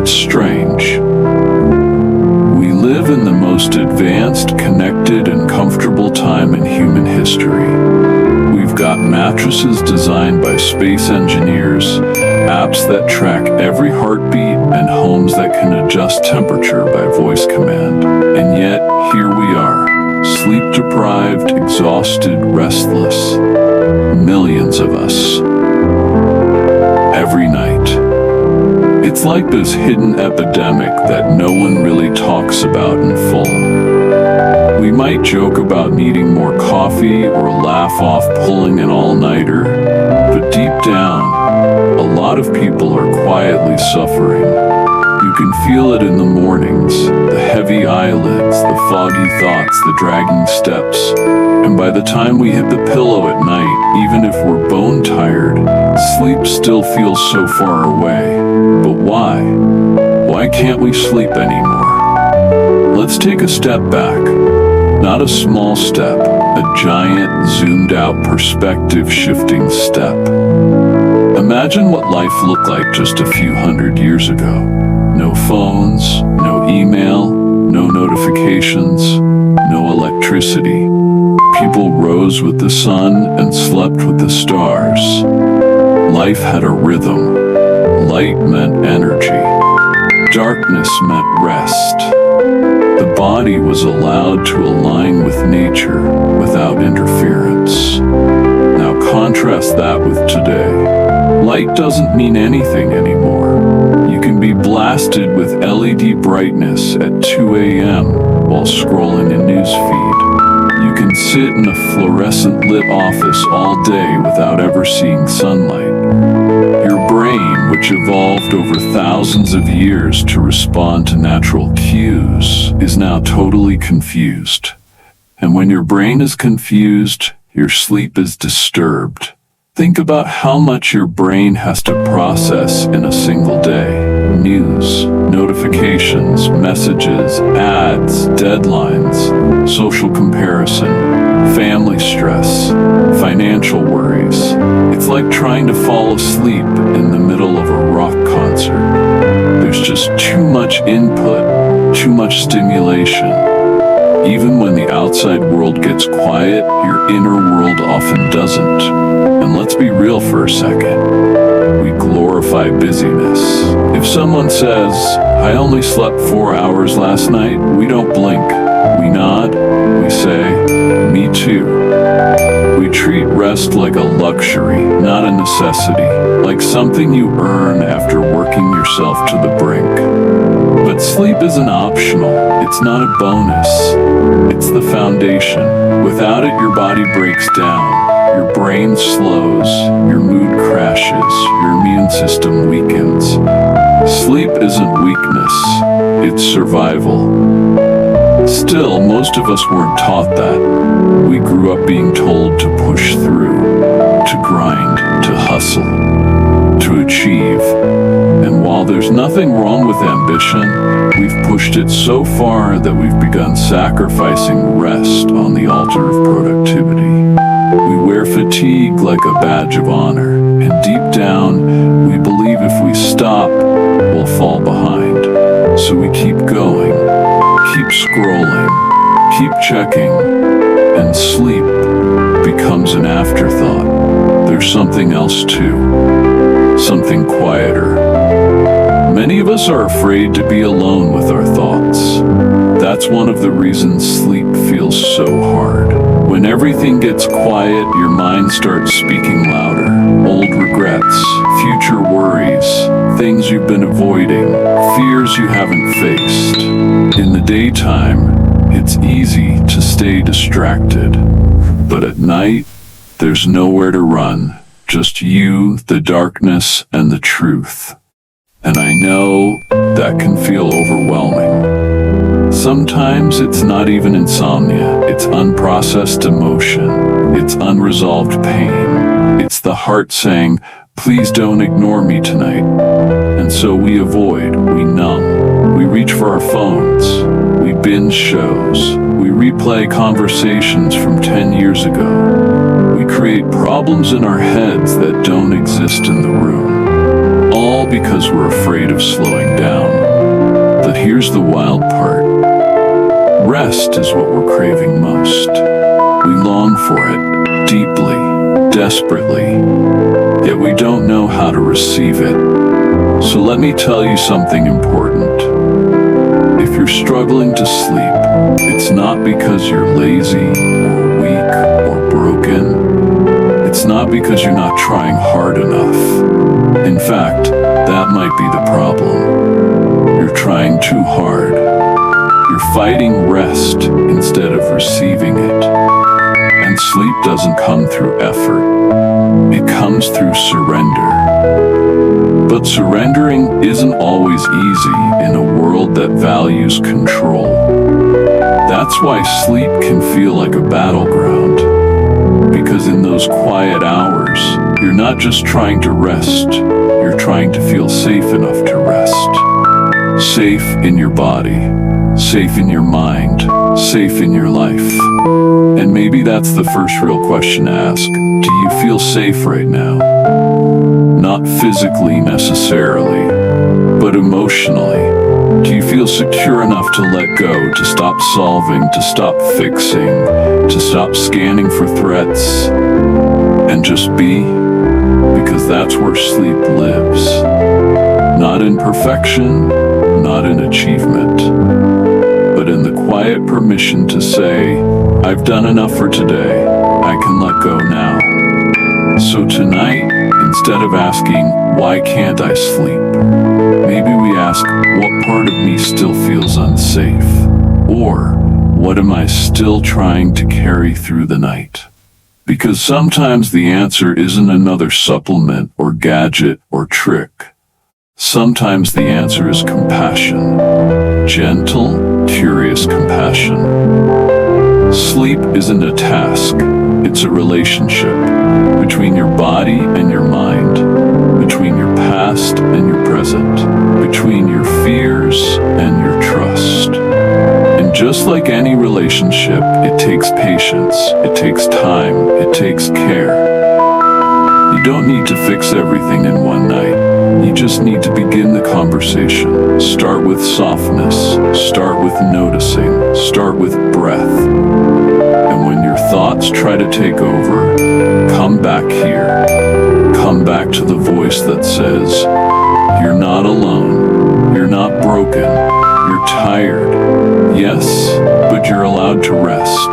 It's strange. We live in the most advanced, connected, and comfortable time in human history. We've got mattresses designed by space engineers, apps that track every heartbeat, and homes that can adjust temperature by voice command. And yet, here we are, sleep-deprived, exhausted, restless. Millions of us. Every night. It's like this hidden epidemic that no one really talks about in full. We might joke about needing more coffee or laugh off pulling an all-nighter, but deep down, a lot of people are quietly suffering. You can feel it in the mornings, the heavy eyelids, the foggy thoughts, the dragging steps. And by the time we hit the pillow at night, even if we're bone tired, sleep still feels so far away. But why? Why can't we sleep anymore? Let's take a step back. Not a small step, a giant, zoomed-out, perspective-shifting step. Imagine what life looked like just a few hundred years ago. No phones, no email, no notifications, no electricity. People rose with the sun and slept with the stars. Life had a rhythm. Light meant energy. Darkness meant rest. The body was allowed to align with nature without interference. Now contrast that with today. Light doesn't mean anything anymore. You can be blasted with LED brightness at 2 a.m. while scrolling a newsfeed. You can sit in a fluorescent lit office all day without ever seeing sunlight. Your brain, which evolved over thousands of years to respond to natural cues, is now totally confused. And when your brain is confused, your sleep is disturbed. Think about how much your brain has to process in a single day. News, notifications, messages, ads, deadlines, social comparison, family stress, financial worries. It's like trying to fall asleep in the middle of a rock concert. There's just too much input, too much stimulation. Even when the outside world gets quiet, your inner world often doesn't. And let's be real for a second. We glorify busyness. If someone says, "I only slept 4 hours last night," we don't blink. We nod. We say, "Me too." We treat rest like a luxury, not a necessity, like something you earn after working yourself to the brink. But sleep isn't optional. It's not a bonus. It's the foundation. Without it, your body breaks down. Your brain slows, your mood crashes, your immune system weakens. Sleep isn't weakness, it's survival. Still, most of us weren't taught that. We grew up being told to push through, to grind, to hustle, to achieve. And while there's nothing wrong with ambition, we've pushed it so far that we've begun sacrificing rest on the altar of productivity. We wear fatigue like a badge of honor, and deep down, we believe if we stop, we'll fall behind. So we keep going, keep scrolling, keep checking, and sleep becomes an afterthought. There's something else too, something quieter. Many of us are afraid to be alone with our thoughts. That's one of the reasons sleep feels so hard. When everything gets quiet, your mind starts speaking louder. Old regrets, future worries, things you've been avoiding, fears you haven't faced. In the daytime, it's easy to stay distracted. But at night, there's nowhere to run. Just you, the darkness, and the truth. And I know that can feel overwhelming. Sometimes it's not even insomnia, it's unprocessed emotion, it's unresolved pain. It's the heart saying, "Please don't ignore me tonight." And so we avoid, we numb, we reach for our phones, we binge shows, we replay conversations from 10 years ago. We create problems in our heads that don't exist in the room. All because we're afraid of slowing down. But here's the wild part. Rest is what we're craving most. We long for it deeply, desperately, yet we don't know how to receive it. So let me tell you something important. If you're struggling to sleep, it's not because you're lazy or weak or broken. It's not because you're not trying hard enough. In fact, that might be the problem. You're trying too hard. You're fighting rest instead of receiving it. And sleep doesn't come through effort. It comes through surrender. But surrendering isn't always easy in a world that values control. That's why sleep can feel like a battleground. Because in those quiet hours, you're not just trying to rest, you're trying to feel safe enough to rest. Safe in your body, safe in your mind, safe in your life. And maybe that's the first real question to ask. Do you feel safe right now? Not physically necessarily, but emotionally. Do you feel secure enough to let go, to stop solving, to stop fixing, to stop scanning for threats, and just be? Because that's where sleep lives. Not in perfection, not in achievement, but in the quiet permission to say, I've done enough for today, I can let go now. So tonight, instead of asking, why can't I sleep? Maybe we ask, what part of me still feels unsafe? Or, what am I still trying to carry through the night? Because sometimes the answer isn't another supplement or gadget or trick. Sometimes the answer is compassion. Gentle, curious compassion. Sleep isn't a task. It's a relationship between your body and your mind, between your past and your present, between your fears and your trust. And just like any relationship, it takes patience, it takes time, it takes care. You don't need to fix everything in one night. You just need to begin the conversation. Start with softness, start with noticing, start with breath. And when your thoughts try to take over, come back here. Come back to the voice that says, you're not alone, you're not broken, you're tired, yes, but you're allowed to rest.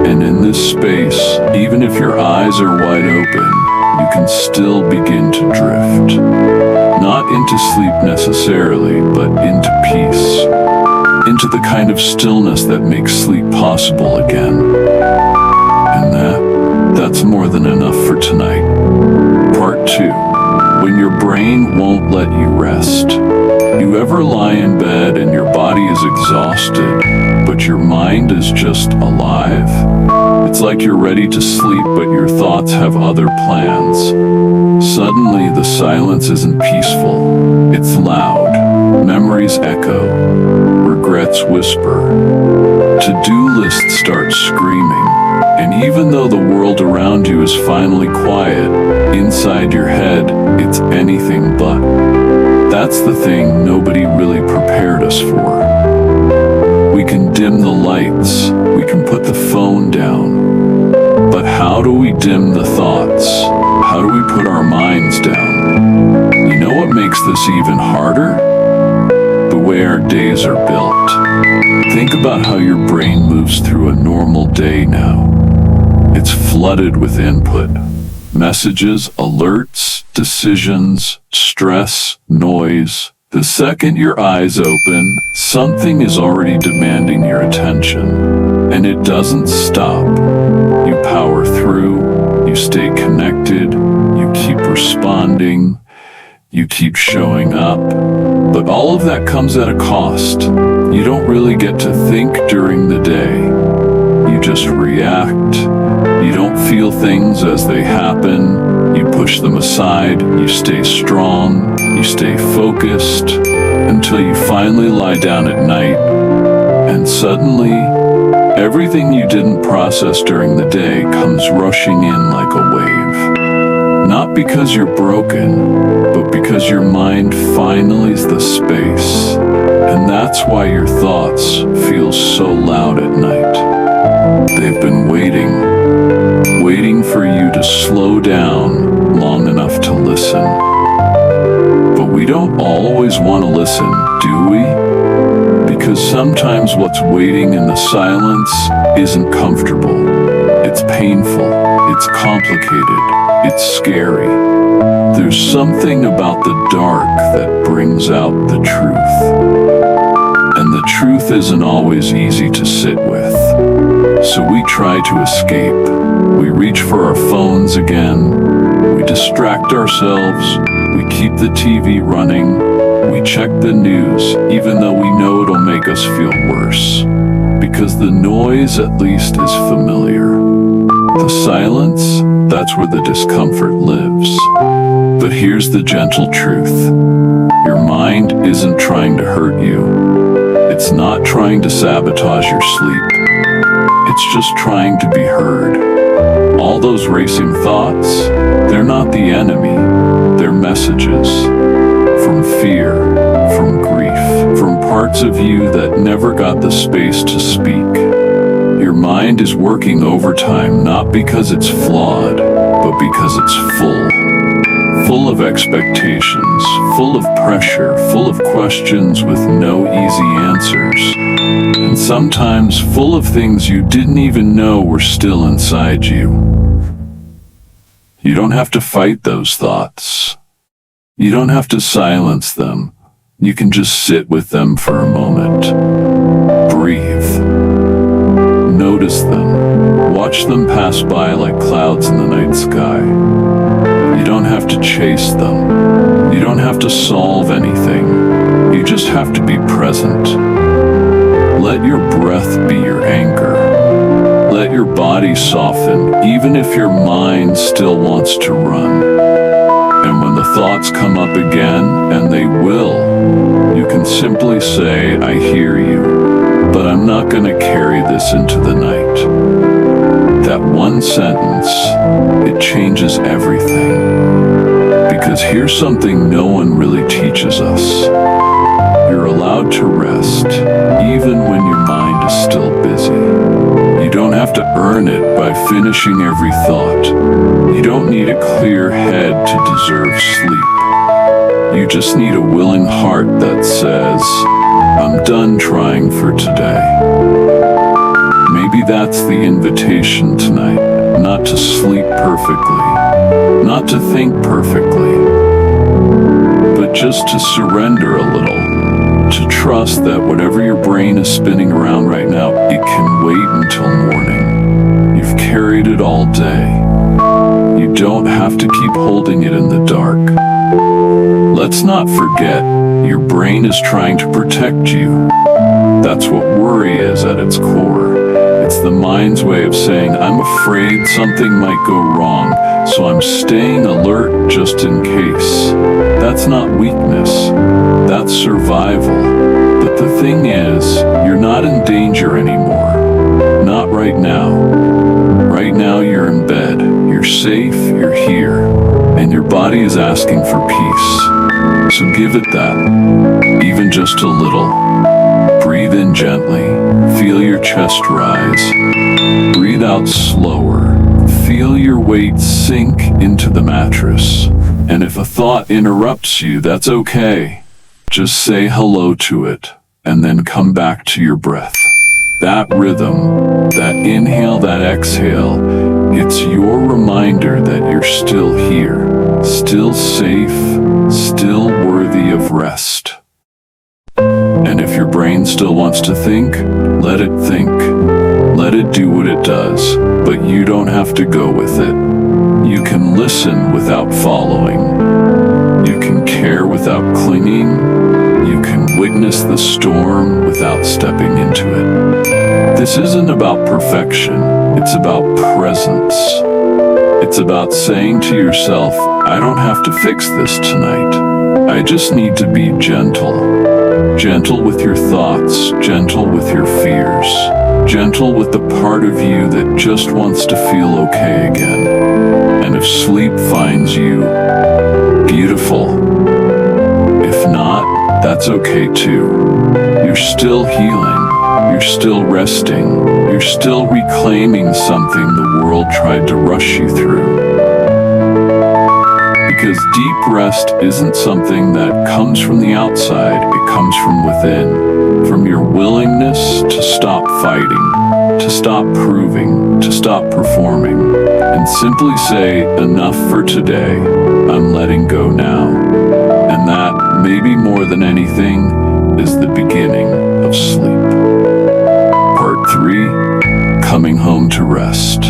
And in this space, even if your eyes are wide open, you can still begin to drift. Not into sleep necessarily, but into peace. Into the kind of stillness that makes sleep possible again. And that's more than enough for tonight. Part 2. When your brain won't let you rest. You ever lie in bed and your body is exhausted, but your mind is just alive? It's like you're ready to sleep, but your thoughts have other plans. Suddenly, the silence isn't peaceful. It's loud. Memories echo. Regrets whisper. To-do lists start screaming. And even though the world around you is finally quiet, inside your head, it's anything but. That's the thing nobody really prepared us for. We can dim the lights, we can put the phone down. But how do we dim the thoughts? How do we put our minds down? You know what makes this even harder? The way our days are built. Think about how your brain moves through a normal day now. It's flooded with input. Messages, alerts, decisions, stress, noise. The second your eyes open, something is already demanding your attention. And it doesn't stop. You power through, you stay connected, you keep responding, you keep showing up. But all of that comes at a cost. You don't really get to think during the day. You just react. You don't feel things as they happen. You push them aside. You stay strong. You stay focused until you finally lie down at night. And suddenly, everything you didn't process during the day comes rushing in like a wave. Not because you're broken, but because your mind finally is the space. And that's why your thoughts feel so loud at night. They've been waiting for you to slow down long enough to listen. But we don't always want to listen, do we? Because sometimes what's waiting in the silence isn't comfortable. It's painful, it's complicated, it's scary. There's something about the dark that brings out the truth. And the truth isn't always easy to sit with. So we try to escape. We reach for our phones again. We distract ourselves. We keep the TV running. We check the news, even though we know it'll make us feel worse. Because the noise, at least, is familiar. The silence, that's where the discomfort lives. But here's the gentle truth. Your mind isn't trying to hurt you. It's not trying to sabotage your sleep. It's just trying to be heard. All those racing thoughts, they're not the enemy. They're messages. From fear, from grief, from parts of you that never got the space to speak. Your mind is working overtime not because it's flawed, but because it's full. Full of expectations, full of pressure, full of questions with no easy answers. And sometimes full of things you didn't even know were still inside you. You don't have to fight those thoughts. You don't have to silence them. You can just sit with them for a moment. Breathe. Notice them. Watch them pass by like clouds in the night sky. You don't have to chase them. You don't have to solve anything. You just have to be present. Let your breath be your anchor. Let your body soften, even if your mind still wants to run. And when the thoughts come up again, and they will, you can simply say, I hear you, but I'm not going to carry this into the night. That one sentence, it changes everything. Because here's something no one really teaches us. You're allowed to rest, even when your mind is still busy. You don't have to earn it by finishing every thought. You don't need a clear head to deserve sleep. You just need a willing heart that says, I'm done trying for today. Maybe that's the invitation tonight, not to sleep perfectly, not to think perfectly, but just to surrender a little, to trust that whatever your brain is spinning around right now, it can wait until morning. You've carried it all day. You don't have to keep holding it in the dark. Let's not forget, your brain is trying to protect you. That's what worry is at its core. It's the mind's way of saying, I'm afraid something might go wrong, so I'm staying alert just in case. That's not weakness. That's survival. But the thing is, you're not in danger anymore. Not right now. Right now you're in bed. You're safe. You're here. And your body is asking for peace. So give it that. Even just a little. Breathe in gently. Feel your chest rise. Breathe out slower. Feel your weight sink into the mattress. And if a thought interrupts you, that's okay. Just say hello to it, and then come back to your breath. That rhythm, that inhale, that exhale, it's your reminder that you're still here, still safe, still worthy of rest. And if your brain still wants to think, let it think. Let it do what it does, but you don't have to go with it. You can listen without following. You can care without clinging. You can witness the storm without stepping into it. This isn't about perfection. It's about presence. It's about saying to yourself, I don't have to fix this tonight. I just need to be gentle. Gentle with your thoughts, gentle with your fears, gentle with the part of you that just wants to feel okay again. And if sleep finds you, that's okay too. You're still healing, you're still resting, you're still reclaiming something the world tried to rush you through. Because deep rest isn't something that comes from the outside, it comes from within. From your willingness to stop fighting, to stop proving, to stop performing, and simply say, enough for today, I'm letting go now. And that, maybe more than anything, is the beginning of sleep. Part 3, Coming Home to Rest.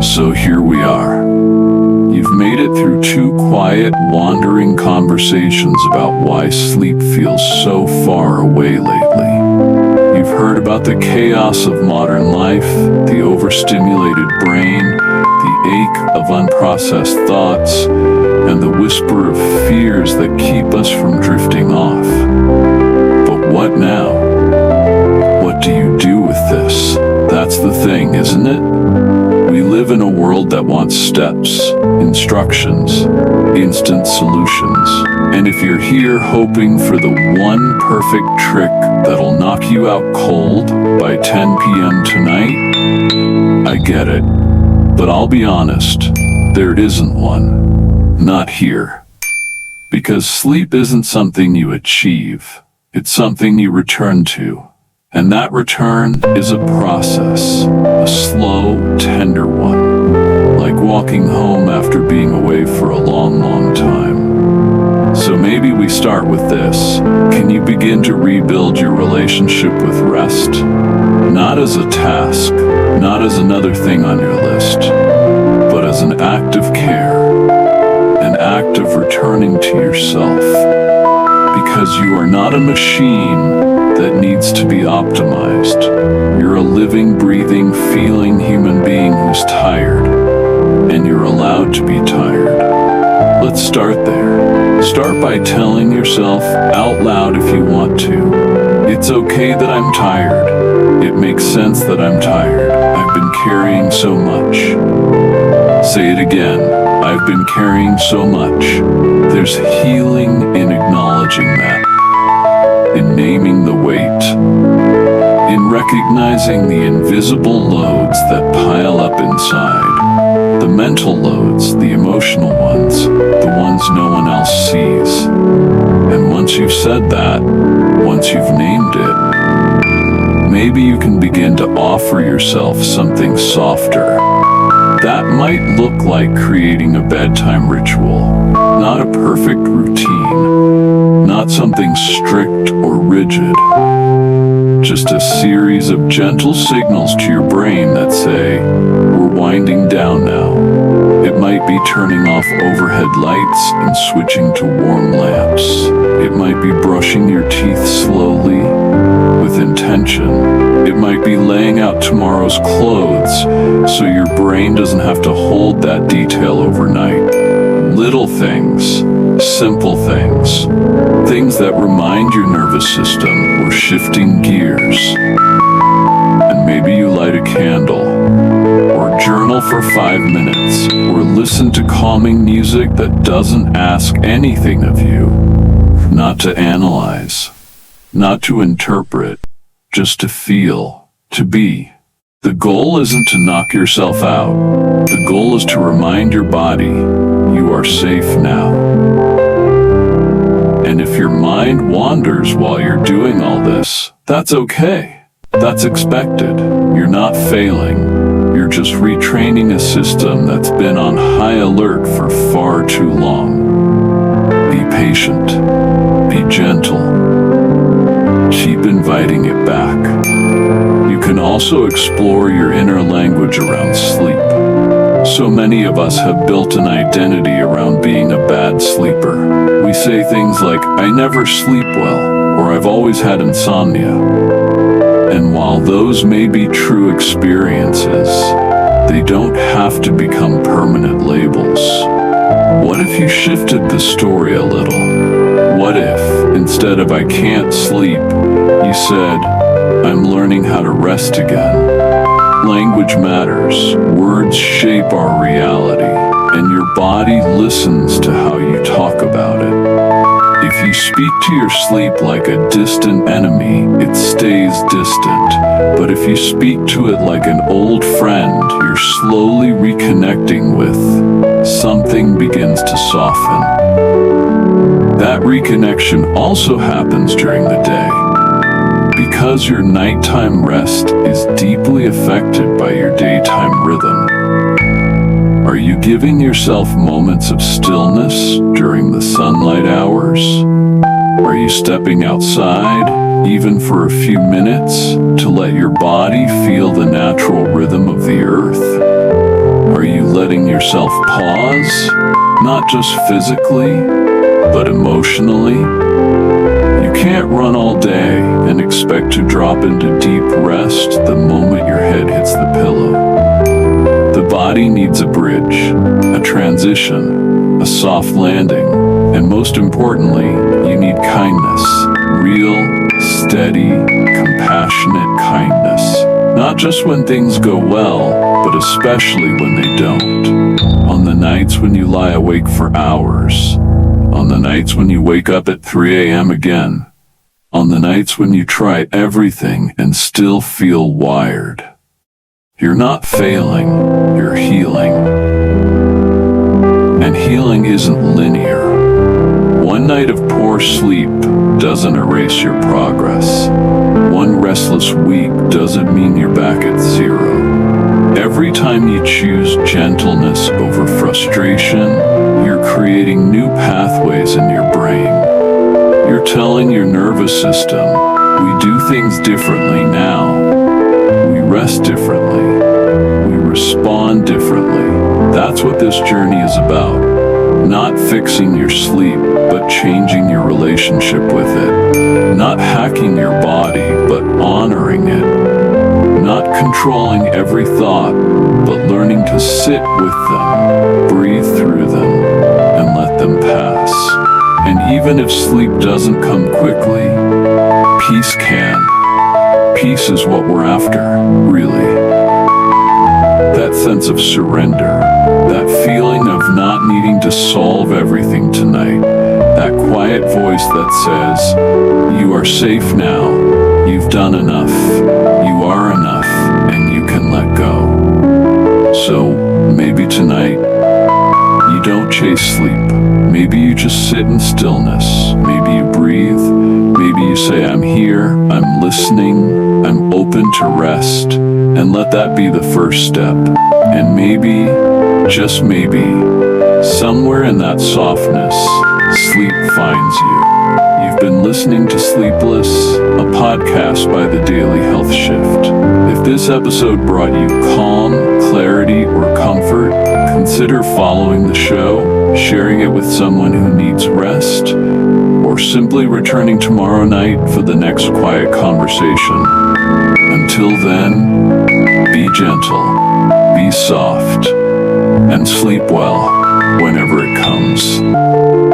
So here we are. You've made it through 2 quiet, wandering conversations about why sleep feels so far away lately. You've heard about the chaos of modern life, the overstimulated brain, the ache of unprocessed thoughts, and the whisper of fears that keep us from drifting off. But what now? What do you do with this? That's the thing, isn't it? We live in a world that wants steps, instructions, instant solutions. And if you're here hoping for the one perfect trick that'll knock you out cold by 10 p.m. tonight, I get it. But I'll be honest, there isn't one. Not here. Because sleep isn't something you achieve. It's something you return to. And that return is a process, a slow, tender one, like walking home after being away for a long, long time. So maybe we start with this. Can you begin to rebuild your relationship with rest? Not as a task, not as another thing on your list, but as an act of care, an act of returning to yourself. Because you are not a machine that needs to be optimized. You're a living, breathing, feeling human being who's tired, and you're allowed to be tired. Let's start there. Start by telling yourself out loud if you want to. It's okay that I'm tired. It makes sense that I'm tired. I've been carrying so much. Say it again. I've been carrying so much. There's healing in acknowledging that. In naming the weight, in recognizing the invisible loads that pile up inside, the mental loads, the emotional ones, the ones no one else sees. And once you've said that, once you've named it, maybe you can begin to offer yourself something softer. That might look like creating a bedtime ritual, not a perfect routine, not something strict or rigid, just a series of gentle signals to your brain that say, we're winding down now. It might be turning off overhead lights and switching to warm lamps. It might be brushing your teeth slowly, with intention. It might be laying out tomorrow's clothes so your brain doesn't have to hold that detail overnight. Little things, simple things, things that remind your nervous system we're shifting gears. And maybe you light a candle, or journal for 5 minutes, or listen to calming music that doesn't ask anything of you. Not to analyze, not to interpret, just to feel, to be. The goal isn't to knock yourself out. The goal is to remind your body you are safe now. And if your mind wanders while you're doing all this, that's okay. That's expected. You're not failing. You're just retraining a system that's been on high alert for far too long. Be patient. Be gentle. Keep inviting it back. You can also explore your inner language around sleep. So many of us have built an identity around being a bad sleeper. We say things like, I never sleep well, or I've always had insomnia. And while those may be true experiences, they don't have to become permanent labels. What if you shifted the story a little? What if, instead of I can't sleep, you said, I'm learning how to rest again? Language matters. Words shape our reality, and your body listens to how you talk about it. If you speak to your sleep like a distant enemy, it stays distant. But if you speak to it like an old friend you're slowly reconnecting with, something begins to soften. That reconnection also happens during the day. Because your nighttime rest is deeply affected by your daytime rhythm. Are you giving yourself moments of stillness during the sunlight hours? Are you stepping outside, even for a few minutes, to let your body feel the natural rhythm of the earth? Are you letting yourself pause, not just physically, but emotionally? You can't run all day and expect to drop into deep rest the moment your head hits the pillow. The body needs a bridge, a transition, a soft landing, and most importantly, you need kindness. Real, steady, compassionate kindness. Not just when things go well, but especially when they don't. On the nights when you lie awake for hours. On the nights when you wake up at 3 a.m. again. On the nights when you try everything and still feel wired. You're not failing, you're healing. And healing isn't linear. One night of poor sleep doesn't erase your progress. One restless week doesn't mean you're back at zero. Every time you choose gentleness over frustration, you're creating new pathways in your brain. You're telling your nervous system, we do things differently now. We rest differently. We respond differently. That's what this journey is about. Not fixing your sleep, but changing your relationship with it. Not hacking your body, but honoring it. Not controlling every thought, but learning to sit with them, breathe through them, and let them pass. And even if sleep doesn't come quickly, peace can. Peace is what we're after, really. That sense of surrender, that feeling of not needing to solve everything tonight, that quiet voice that says, you are safe now, you've done enough, you are enough, and you can let go. So, maybe tonight, you don't chase sleep. Maybe you just sit in stillness. Maybe you breathe. Maybe you say, I'm here, I'm listening, I'm open to rest, and let that be the first step. And maybe, just maybe, somewhere in that softness, sleep finds you. You've been listening to Sleepless, a podcast by The Daily Health Shift. If this episode brought you calm, clarity, or comfort, consider following the show, sharing it with someone who needs rest, or simply returning tomorrow night for the next quiet conversation. Until then, be gentle, be soft, and sleep well whenever it comes.